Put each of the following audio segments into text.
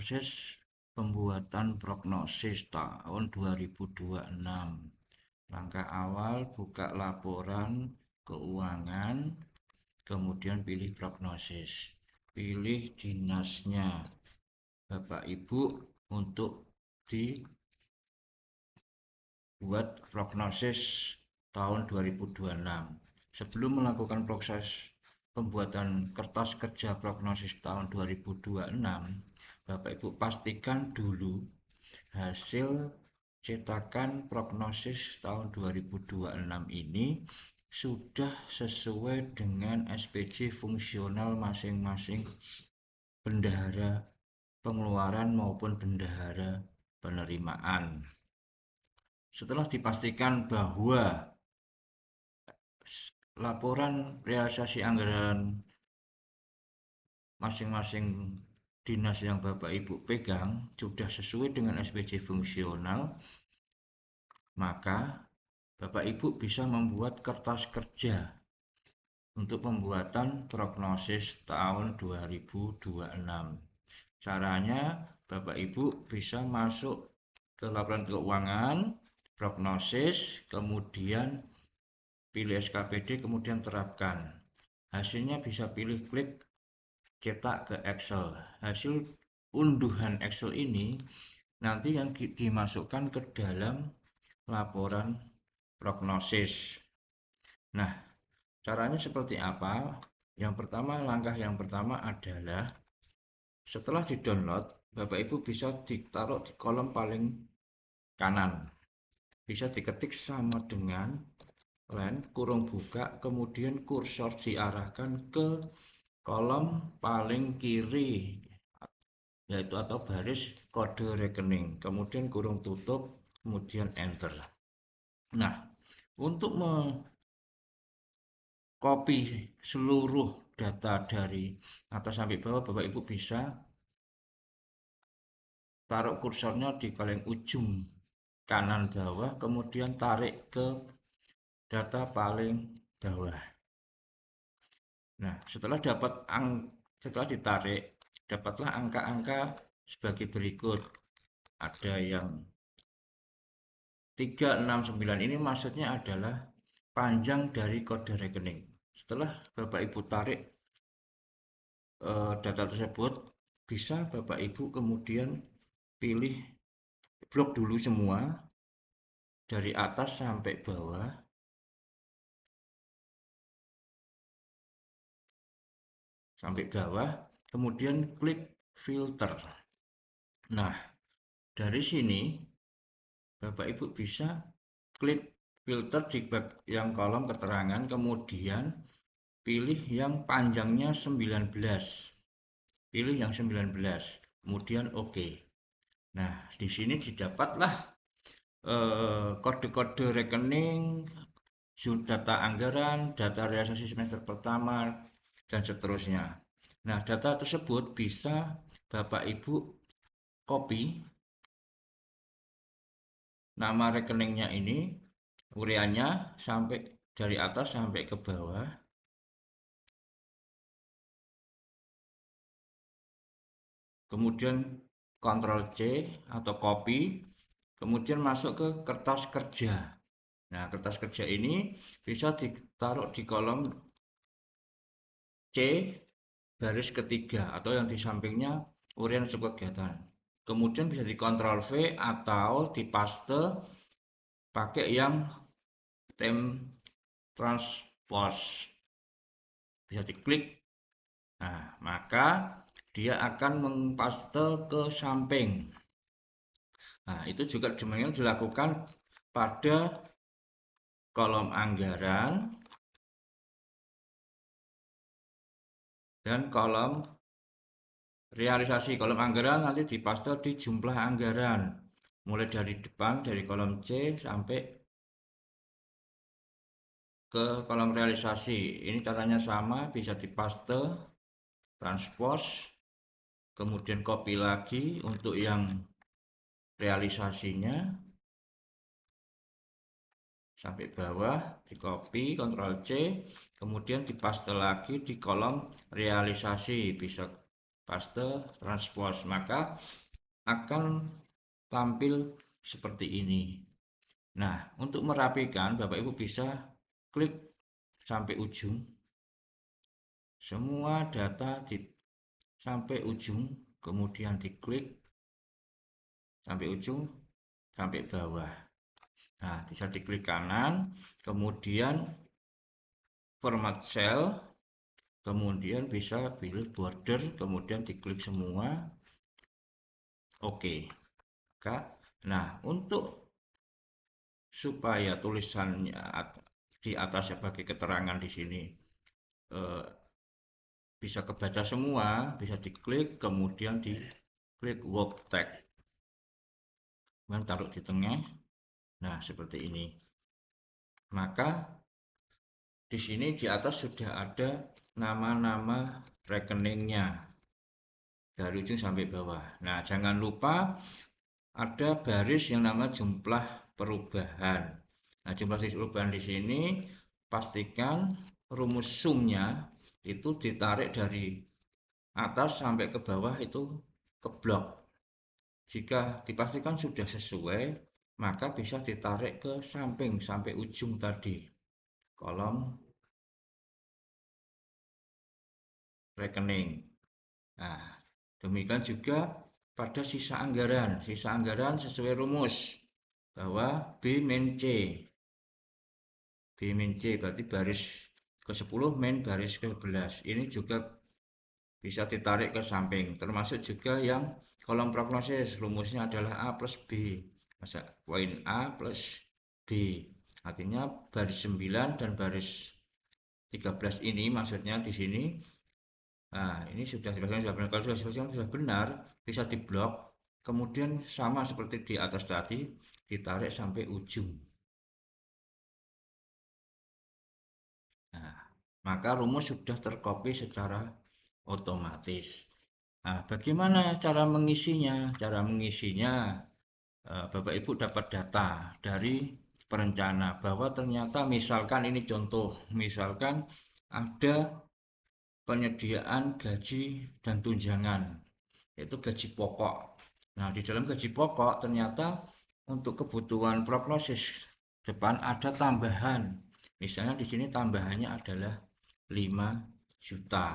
proses pembuatan prognosis tahun 2026. Langkah awal, buka laporan keuangan, kemudian pilih prognosis. Pilih dinasnya Bapak Ibu untuk dibuat prognosis tahun 2026. Sebelum melakukan proses pembuatan kertas kerja prognosis tahun 2026, Bapak Ibu pastikan dulu hasil cetakan prognosis tahun 2026 ini sudah sesuai dengan SPJ fungsional masing-masing bendahara pengeluaran maupun bendahara penerimaan. Setelah dipastikan bahwa laporan realisasi anggaran masing-masing dinas yang Bapak Ibu pegang sudah sesuai dengan SPJ fungsional, maka Bapak Ibu bisa membuat kertas kerja untuk pembuatan prognosis tahun 2026. Caranya, Bapak Ibu bisa masuk ke laporan keuangan, prognosis, kemudian pilih SKPD, kemudian terapkan. Hasilnya bisa pilih klik cetak ke Excel. Hasil unduhan Excel ini nanti yang dimasukkan ke dalam laporan prognosis. Nah, caranya seperti apa? Langkah yang pertama adalah setelah di-download, Bapak Ibu bisa ditaruh di kolom paling kanan. Bisa diketik sama dengan len kurung buka, kemudian kursor diarahkan ke kolom paling kiri, yaitu atau baris kode rekening, kemudian kurung tutup, kemudian enter. Nah, untuk copy seluruh data dari atas sampai bawah, Bapak Ibu bisa taruh kursornya di paling ujung kanan bawah, kemudian tarik ke data paling bawah. Nah, setelah ditarik, dapatlah angka-angka sebagai berikut. Ada yang 369, ini maksudnya adalah panjang dari kode rekening. Setelah Bapak Ibu tarik data tersebut, bisa Bapak Ibu kemudian pilih blok dulu semua dari atas sampai bawah. Kemudian klik filter. Nah, dari sini Bapak Ibu bisa klik filter di yang kolom keterangan, kemudian pilih yang panjangnya 19. Pilih yang 19, kemudian OK. Nah, di sini didapatlah kode-kode rekening, data anggaran, data realisasi semester pertama, dan seterusnya. Nah, data tersebut bisa Bapak Ibu copy nama rekeningnya ini, uriannya sampai dari atas sampai ke bawah. Kemudian Ctrl C atau copy, kemudian masuk ke kertas kerja. Nah, kertas kerja ini bisa ditaruh di kolom C baris ketiga atau yang di sampingnya urian kegiatan. Kemudian bisa di Ctrl V atau di paste pakai yang time transpose. Bisa diklik. Nah, maka dia akan mempaste ke samping. Nah, itu juga dilakukan pada kolom anggaran dan kolom realisasi. Kolom anggaran nanti dipaste di jumlah anggaran, mulai dari depan dari kolom C sampai ke kolom realisasi. Ini caranya sama, bisa dipaste, transpose, kemudian copy lagi untuk yang realisasinya sampai bawah, di copy, Ctrl C, kemudian dipaste lagi di kolom realisasi. Bisa paste, transpose, maka akan tampil seperti ini. Nah, untuk merapikan, Bapak Ibu bisa klik sampai ujung, semua data sampai ujung, kemudian diklik sampai ujung, sampai bawah. Nah, bisa diklik kanan, kemudian format cell, kemudian bisa pilih border, kemudian diklik semua. Oke, Kak. Nah, untuk supaya tulisannya di atas sebagai keterangan di sini eh, bisa kebaca semua, bisa diklik, kemudian diklik work text, kemudian taruh di tengah. Nah, seperti ini. Maka di sini di atas sudah ada nama-nama rekeningnya dari ujung sampai bawah. Nah, jangan lupa ada baris yang nama jumlah perubahan. Nah, jumlah perubahan di sini pastikan rumus sumnya itu ditarik dari atas sampai ke bawah itu ke blok. Jika dipastikan sudah sesuai, maka bisa ditarik ke samping sampai ujung tadi, kolom rekening. Nah, demikian juga pada sisa anggaran. Sisa anggaran sesuai rumus bahwa B min C. B min C berarti baris ke-10 min baris ke-11. Ini juga bisa ditarik ke samping. Termasuk juga yang kolom prognosis. Rumusnya adalah A plus B. Masa poin A plus B. Artinya baris 9 dan baris 13 ini maksudnya di sini. Nah, ini sudah dipastikan sudah benar. Kalau sudah dipastikan sudah benar, bisa diblok. Kemudian sama seperti di atas tadi, ditarik sampai ujung. Nah, maka rumus sudah tercopy secara otomatis. Nah, bagaimana cara mengisinya? Cara mengisinya, Bapak Ibu dapat data dari perencana bahwa ternyata misalkan ini contoh, misalkan ada penyediaan gaji dan tunjangan, yaitu gaji pokok. Nah, di dalam gaji pokok ternyata untuk kebutuhan prognosis depan ada tambahan. Misalnya di sini tambahannya adalah 5 juta.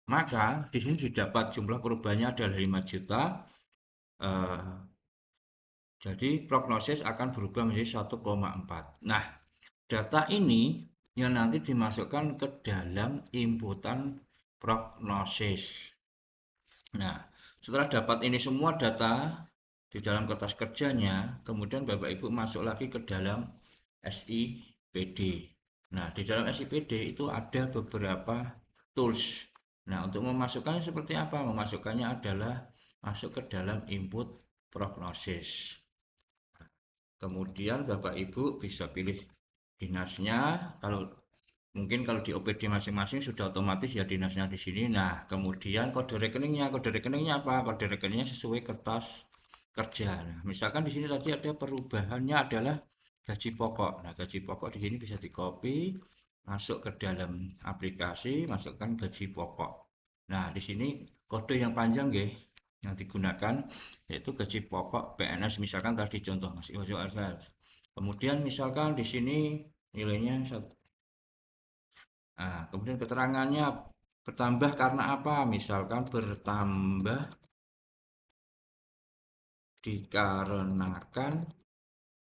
Maka di sini didapat jumlah perubahannya adalah 5 juta. Eh, jadi prognosis akan berubah menjadi 1,4. Nah, data ini yang nanti dimasukkan ke dalam inputan prognosis. Nah, setelah dapat ini semua data di dalam kertas kerjanya, kemudian Bapak Ibu masuk lagi ke dalam SIPD. Nah, di dalam SIPD itu ada beberapa tools. Nah, untuk memasukkannya seperti apa? Memasukkannya adalah masuk ke dalam input prognosis. Kemudian Bapak Ibu bisa pilih dinasnya. Kalau di OPD masing-masing sudah otomatis ya dinasnya di sini. Nah, kemudian kode rekeningnya apa? Kode rekeningnya sesuai kertas kerja. Nah, misalkan di sini tadi ada perubahannya adalah gaji pokok. Nah, gaji pokok di sini bisa di copy, masuk ke dalam aplikasi, masukkan gaji pokok. Nah, di sini kode yang panjang yang digunakan yaitu gaji pokok PNS misalkan tadi contoh masih kemudian misalkan di sini nilainya nah, kemudian keterangannya bertambah karena apa? Misalkan bertambah dikarenakan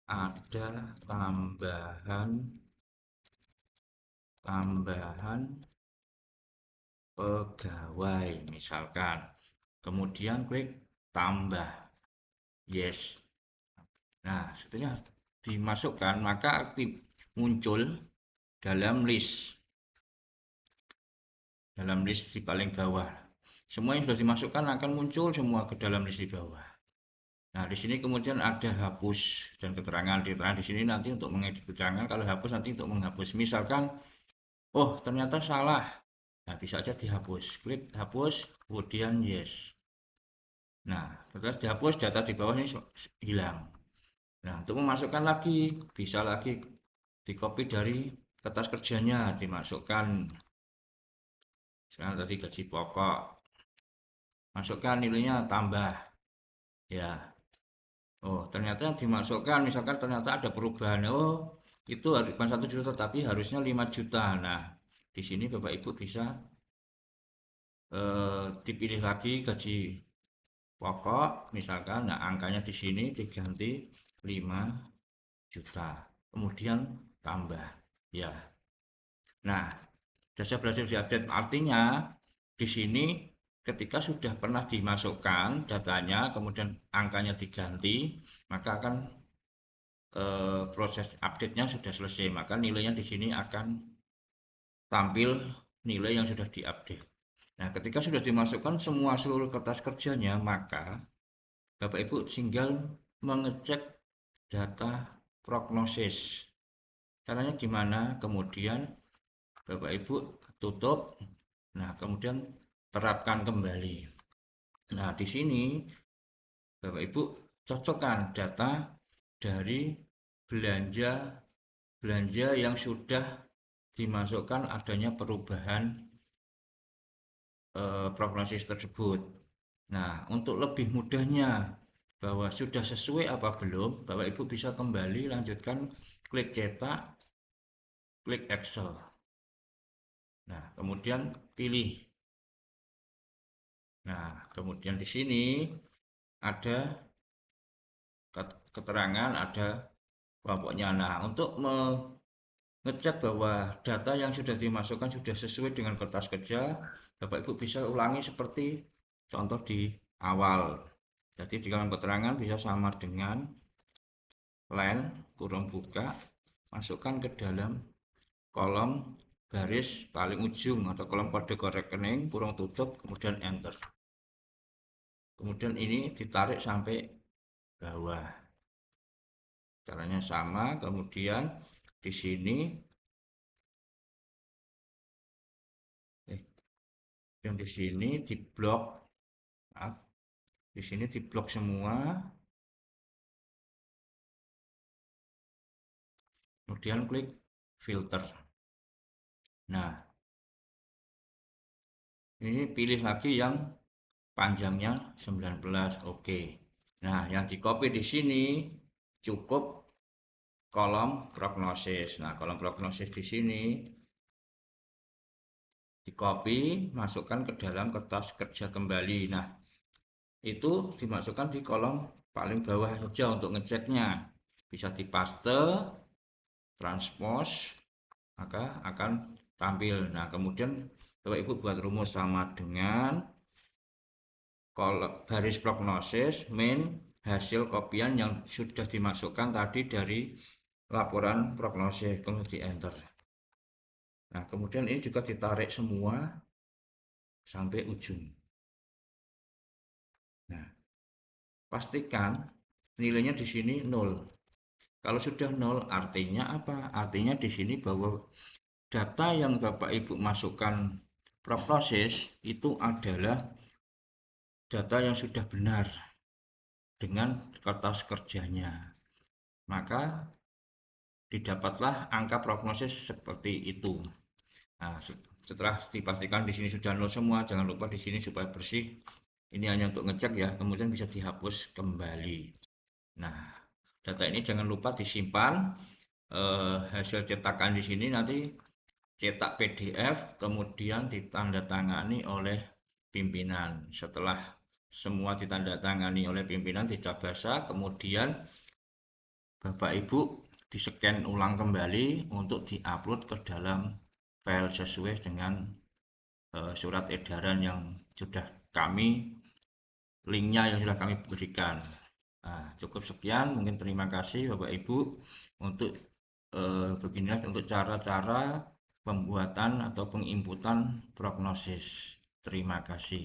ada tambahan pegawai misalkan. Kemudian klik tambah. Yes. Nah, setelah dimasukkan maka aktif muncul dalam list di paling bawah. Semua yang sudah dimasukkan akan muncul semua ke dalam list di bawah. Nah, di sini kemudian ada hapus dan keterangan. Keterangan di sini nanti untuk mengedit keterangan, kalau hapus nanti untuk menghapus. Misalkan, oh ternyata salah. Nah, bisa aja dihapus. Klik hapus, kemudian yes. Nah, setelah dihapus, data di bawah ini hilang. Nah, untuk memasukkan lagi, bisa lagi di copy dari kertas kerjanya, dimasukkan Sekarang tadi gaji pokok, masukkan nilainya tambah ya. Oh, ternyata yang dimasukkan misalkan ternyata ada perubahan. Oh, itu bukan 1 juta tapi harusnya 5 juta. Nah, di sini Bapak Ibu bisa dipilih lagi gaji pokok misalkan. Nah, angkanya di sini diganti 5 juta. Kemudian tambah ya. Nah, jasa berhasil diupdate artinya di sini ketika sudah pernah dimasukkan datanya kemudian angkanya diganti maka akan proses update-nya sudah selesai, maka nilainya di sini akan tampil nilai yang sudah diupdate. Nah, ketika sudah dimasukkan semua seluruh kertas kerjanya, maka Bapak Ibu tinggal mengecek data prognosis. Caranya gimana? Kemudian Bapak Ibu tutup. Nah, kemudian terapkan kembali. Nah, di sini Bapak Ibu cocokkan data dari belanja belanja yang sudah dimasukkan adanya perubahan prognosis tersebut. Nah, untuk lebih mudahnya bahwa sudah sesuai apa belum, Bapak Ibu bisa kembali lanjutkan klik cetak, klik Excel. Nah, kemudian pilih. Nah, kemudian di sini ada keterangan, ada kelompoknya. Nah, untuk ngecek bahwa data yang sudah dimasukkan sudah sesuai dengan kertas kerja, Bapak Ibu bisa ulangi seperti contoh di awal. Jadi di kolom keterangan bisa sama dengan len kurung buka, masukkan ke dalam kolom garis paling ujung atau kolom kode rekening kurung tutup, kemudian enter. Kemudian ini ditarik sampai bawah. Caranya sama, kemudian di sini yang di sini diblok. Di sini diblok semua. Kemudian klik filter. Nah, ini pilih lagi yang panjangnya 19. Oke. Nah, yang di copy di sini cukup kolom prognosis. Nah, kolom prognosis di sini di copy, masukkan ke dalam kertas kerja kembali. Nah, itu dimasukkan di kolom paling bawah saja untuk ngeceknya. Bisa dipaste, transpose, maka akan tampil. Nah, kemudian Bapak Ibu buat rumus sama dengan garis prognosis min hasil kopian yang sudah dimasukkan tadi dari laporan prognosis, kemudian di enter. Nah, kemudian ini juga ditarik semua sampai ujung. Nah, pastikan nilainya di sini 0. Kalau sudah 0 artinya apa? Artinya di sini bahwa data yang Bapak Ibu masukkan prognosis itu adalah data yang sudah benar dengan kertas kerjanya. Maka didapatlah angka prognosis seperti itu. Nah, setelah dipastikan di sini sudah 0 semua, jangan lupa di sini supaya bersih. Ini hanya untuk ngecek ya, kemudian bisa dihapus kembali. Nah, data ini jangan lupa disimpan. Hasil cetakan di sini nanti cetak PDF, kemudian ditandatangani oleh pimpinan. Setelah semua ditandatangani oleh pimpinan dicap basah, kemudian Bapak Ibu di-scan ulang kembali untuk diupload ke dalam file sesuai dengan surat edaran yang sudah kami linknya yang sudah kami berikan. Nah, cukup sekian, mungkin terima kasih Bapak Ibu untuk beginilah untuk cara-cara pembuatan atau penginputan prognosis. Terima kasih.